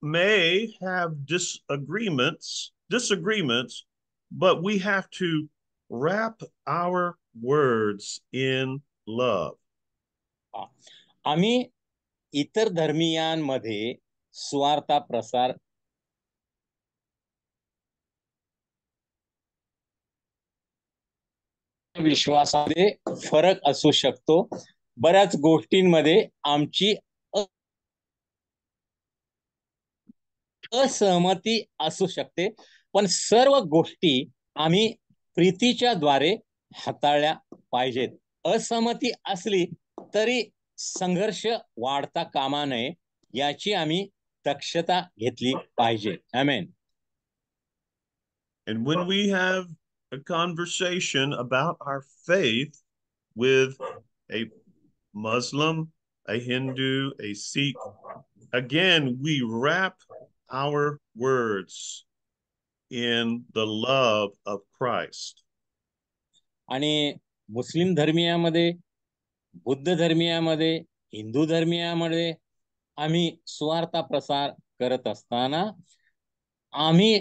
may have disagreements, but we have to wrap our words in love. आम्ही इतर धर्मीयांमध्ये स्वार्थ प्रसार विश्वासामध्ये फरक असू शकतो. बऱ्याच गोष्टींमध्ये आमची असहमती असू शकते, पण सर्व गोष्टी आम्ही प्रीतीच्या द्वारे हाताळल्या पाहिजेत. असहमती असली तरी संघर्ष वाढता कामा नये याची आम्ही दक्षता घेतली पाहिजे. आमेन. And when we have a conversation about our faith with a Muslim, a Hindu, a Sikh, again, we wrap our words in the love of Christ. आणि मुस्लिम धर्मीयामध्ये, बुद्ध धर्मीयामध्ये, हिंदू धर्मीयामध्ये आम्ही स्वार्थ प्रसार करत असताना आम्ही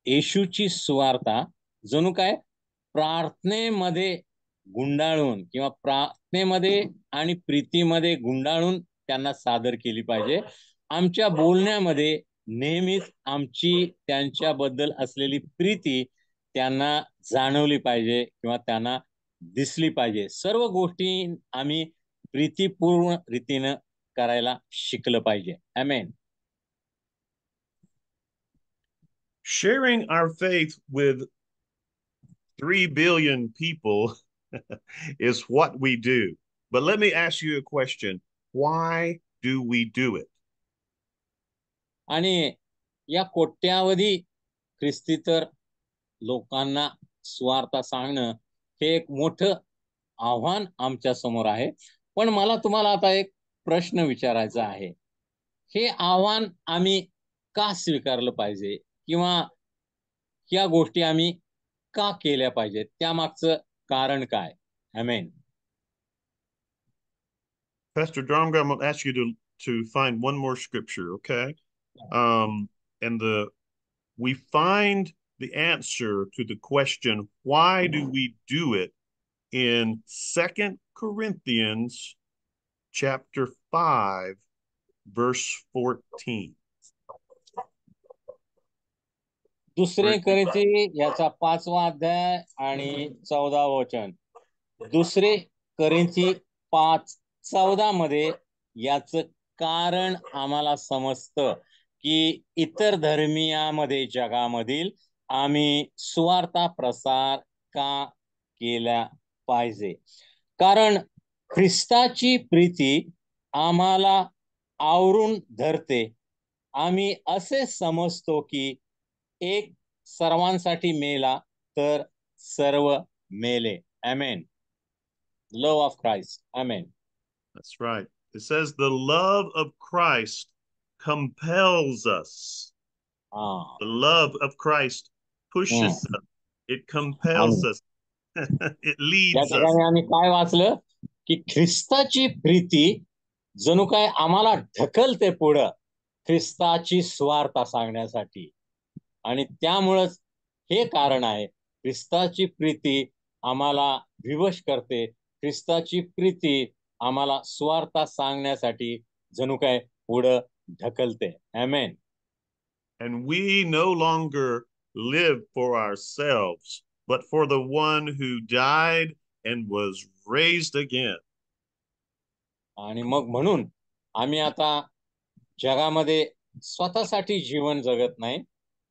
येशूची सुवार्ता जणू काय प्रार्थनेमध्ये गुंडाळून किंवा प्रार्थनेमध्ये आणि प्रीतीमध्ये गुंडाळून त्यांना सादर केली पाहिजे. आमच्या बोलण्यामध्ये नेहमीच आमची त्यांच्याबद्दल असलेली प्रीती त्यांना जाणवली पाहिजे किंवा त्यांना दिसली पाहिजे. सर्व गोष्टी आम्ही प्रीतीपूर्ण रीतीने करायला शिकलं पाहिजे. आमेन. Sharing our faith with 3 billion people is what we do. But let me ask you a question. Why do we do it? आणि या कोट्यावधी ख्रिस्तीतर लोकांना स्वार्थ सांगणं हे एक मोठं आव्हान आमच्या समोर आहे. पण मला तुम्हाला आता एक प्रश्न विचारायचा आहे. हे आव्हान आम्ही का स्वीकारलं पाहिजे किंवा या गोष्टी आम्ही का केल्या पाहिजेत, त्यामागचं कारण काय? आमेन. Pastor Drum, I'm going to ask you to find one more scripture, okay? And we find the answer to the question, why do we do it, in 2 Corinthians chapter 5, verse 14. दुसरे करिंथी याचा 5वा अध्याय आणि 14व वचन. दुसरे करिंथी 5:14 मध्ये याच कारण आम्हाला समजतं की इतर धर्मीयामध्ये जगामधील आम्ही सुवार्ता प्रसार का केला पाहिजे. कारण ख्रिस्ताची प्रीती आम्हाला आवरून धरते. आम्ही असे समजतो की एक सर्वांसाठी मेला तर सर्व मेले. Amen. Love of Christ. Amen. That's right. It says the love of Christ compels us. The love of Christ pushes us. It compels us. It या leads us. ठिकाणी आम्ही काय वाचलं की ख्रिस्ताची प्रीती जणू काय आम्हाला ढकलते पुढं ख्रिस्ताची सुवार्ता सांगण्यासाठी. आणि त्यामुळंच हे कारण आहे. ख्रिस्ताची प्रीती आम्हाला विवश करते. ख्रिस्ताची प्रीती आम्हाला सुवार्ता सांगण्यासाठी जणू काय पुढं ढकलते. आमेन. And we no longer live for ourselves, but for the one who died and was raised again. आणि मग म्हणून आम्ही आता जगामध्ये स्वतःसाठी जीवन जगत नाही,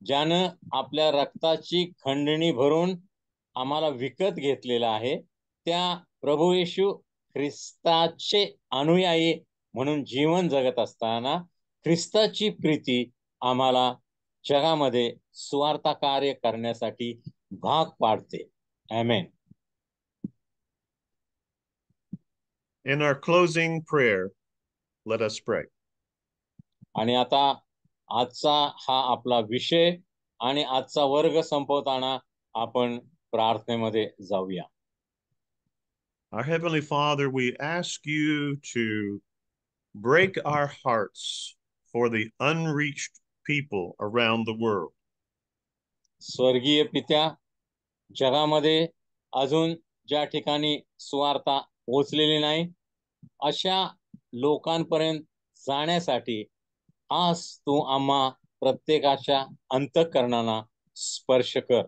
ज्यानं आपल्या रक्ताची खंडणी भरून आम्हाला विकत घेतलेला आहे, त्या प्रभू येशू ख्रिस्ताचे अनुयायी म्हणून जीवन जगत असताना ख्रिस्ताची प्रीती आम्हाला जगामध्ये सुवार्ता कार्य करण्यासाठी भाग पाडते. आमेन. In our closing prayer, let us pray. आणि आता आजचा हा आपला विषय आणि आजचा वर्ग संपवताना आपण प्रार्थनेमध्ये जाऊया. Our Heavenly Father, we ask you to break our hearts for the unreached people around the world. स्वर्गीय पित्या, जगामध्ये अजून ज्या ठिकाणी सुवार्ता पोहोचलेली नाही अशा लोकांपर्यंत जाण्यासाठी आज तू आम्हा प्रत्येकाच्या अंतःकरणाला स्पर्श कर.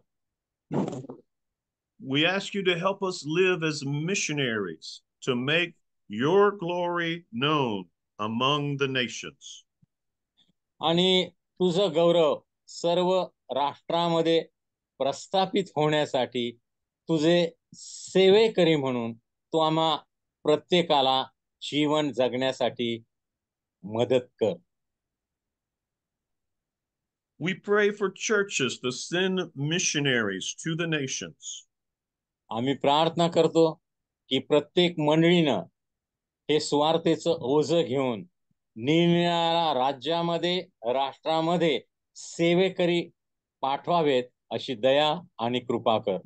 We ask you to help us live as missionaries to make your glory known among the nations. आणि तुझं गौरव सर्व राष्ट्रामध्ये प्रस्थापित होण्यासाठी तुझे सेवेकरी म्हणून तू आम्हा प्रत्येकाला जीवन जगण्यासाठी मदत कर. We pray for churches to send missionaries to the nations. आम्ही प्रार्थना करतो की प्रत्येक मंडळीनं हे सुवार्तेचं ओझं घेऊन निरनिराळ्या राज्यामध्ये राष्ट्रामध्ये सेवेकरी पाठवावेत अशी दया आणि कृपा कर.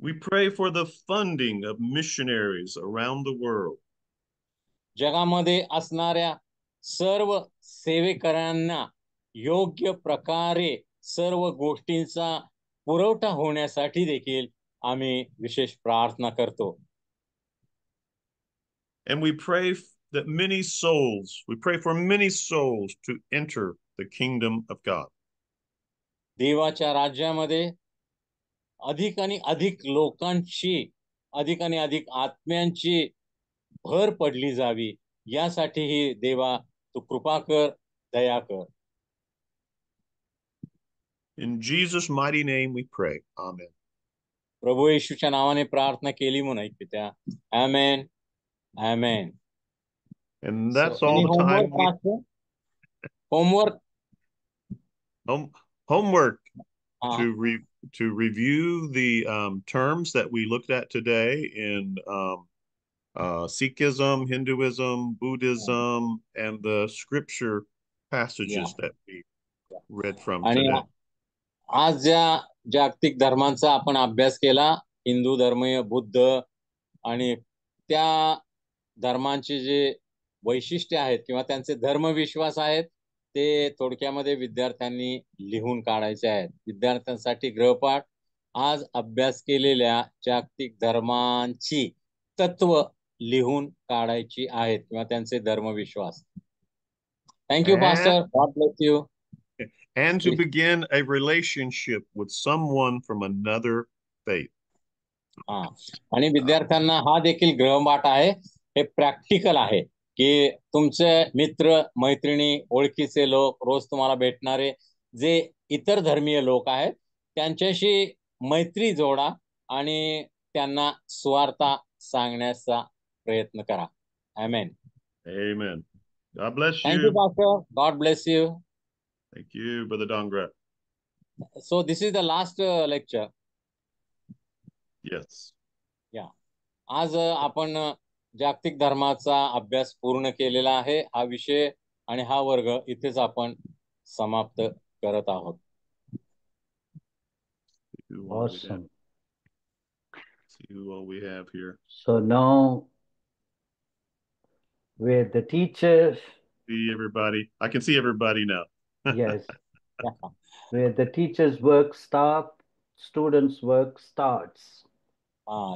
We pray for the funding of missionaries around the world. जगामध्ये असणाऱ्या सर्व सेवेकऱ्यांना योग्य प्रकारे सर्व गोष्टींचा पुरवठा होण्यासाठी देखील आम्ही विशेष प्रार्थना करतो. And we pray that we pray for many souls to enter the kingdom of God. देवाच्या राज्यामध्ये अधिक आणि अधिक लोकांची अधिक आणि अधिक आत्म्यांची भर पडली जावी यासाठीही देवा तू कृपा कर, दया कर. In Jesus' mighty name we pray. Amen. प्रभू येशूच्या नावाने प्रार्थना केली म्हणून पित्या. आमेन. आमेन. And that's all the time. Homework. Homework to review the terms that we looked at today in Sikhism, Hinduism, Buddhism, and the scripture passages that we read from today. आज ज्या जागतिक धर्मांचा आपण अभ्यास केला, हिंदू धर्मीय, बुद्ध आणि त्या धर्मांचे जे वैशिष्ट्य आहेत किंवा त्यांचे धर्मविश्वास आहेत ते थोडक्यामध्ये विद्यार्थ्यांनी लिहून काढायचे आहेत. विद्यार्थ्यांसाठी गृहपाठ आज अभ्यास केलेल्या जागतिक धर्मांची तत्व लिहून काढायची आहेत किंवा त्यांचे धर्मविश्वास. Thank you pastor. God bless you. and to begin a relationship with someone from another faith. हा, आणि विद्यार्थ्यांना हा देखील गृहपाठ आहे, हे प्रॅक्टिकल आहे, की तुमचे मित्र मैत्रिणी ओळखीचे लोक रोज तुम्हाला भेटणारे जे इतर धर्मीय लोक आहेत त्यांच्याशी मैत्री जोडा आणि त्यांना सुवार्ता सांगण्याचा प्रयत्न करा. आमेन. Amen. God bless Thank you, you. Pastor. God bless you. Thank you, Brother Dongra. So this is the last lecture. Yes. Yeah. आज आपण जागतिक धर्माचा अभ्यास पूर्ण केलेला आहे. हा विषय आणि हा वर्ग इथेच आपण समाप्त करत आहोत. Awesome. See who all we have here. So now, with the teachers, See everybody. I can see everybody now. yes, where the teachers' work stop, students' work starts.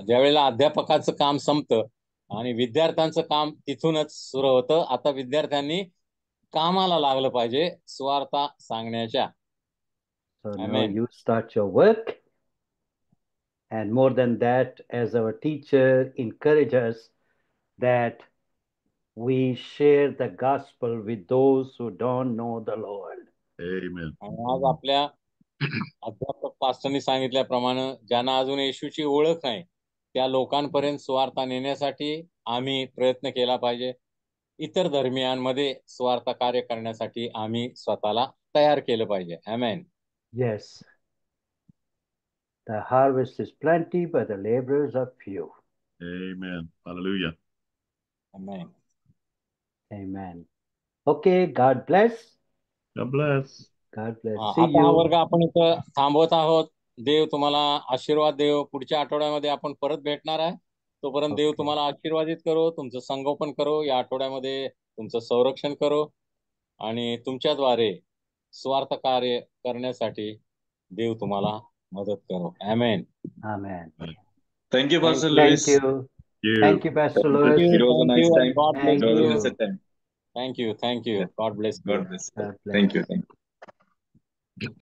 ज्यावेळेला अध्यापकाचं काम संपतं आणि विद्यार्थ्यांचं काम तिथूनच सुरू होतं. आता विद्यार्थ्यांनी कामाला लागलं पाहिजे सुवार्ता सांगण्याच्या. So now Amen. you start your work. And more than that, as our teacher encourages us, that we share the gospel with those who don't know the Lord. Amen. आणि आज आपल्या अध्यापक पास्टरनी सांगितल्याप्रमाणे ज्यांना अजून येशूची ओळख नाही त्या लोकांपर्यंत सुवार्ता नेण्यासाठी आम्ही प्रयत्न केला पाहिजे. इतर धर्मियांमध्ये सुवार्ता कार्य करण्यासाठी आम्ही स्वतःला तयार केलं पाहिजे. आमेन. Yes. The harvest is plenty, but the laborers are few. Amen. Hallelujah. Amen. Amen. Okay, God bless. God bless. God bless. See आता हा you. वर्ग आपण इथं थांबवत आहोत. देव तुम्हाला आशीर्वाद देव. पुढच्या आठवड्यामध्ये आपण परत भेटणार आहे. तोपर्यंत देव तुम्हाला आशीर्वादित करो, तुमचं संगोपन करो, या आठवड्यामध्ये तुमचं संरक्षण करो आणि तुमच्याद्वारे स्वार्थ कार्य करण्यासाठी देव तुम्हाला मदत करो. आमेन. Amen. Thank you, Pastor Thank Luis. you. Thank you, Pastor Louis. It was a nice time. God bless Thank It was a you. blessed time. Thank you. God bless you. God bless you. God bless. Thank you.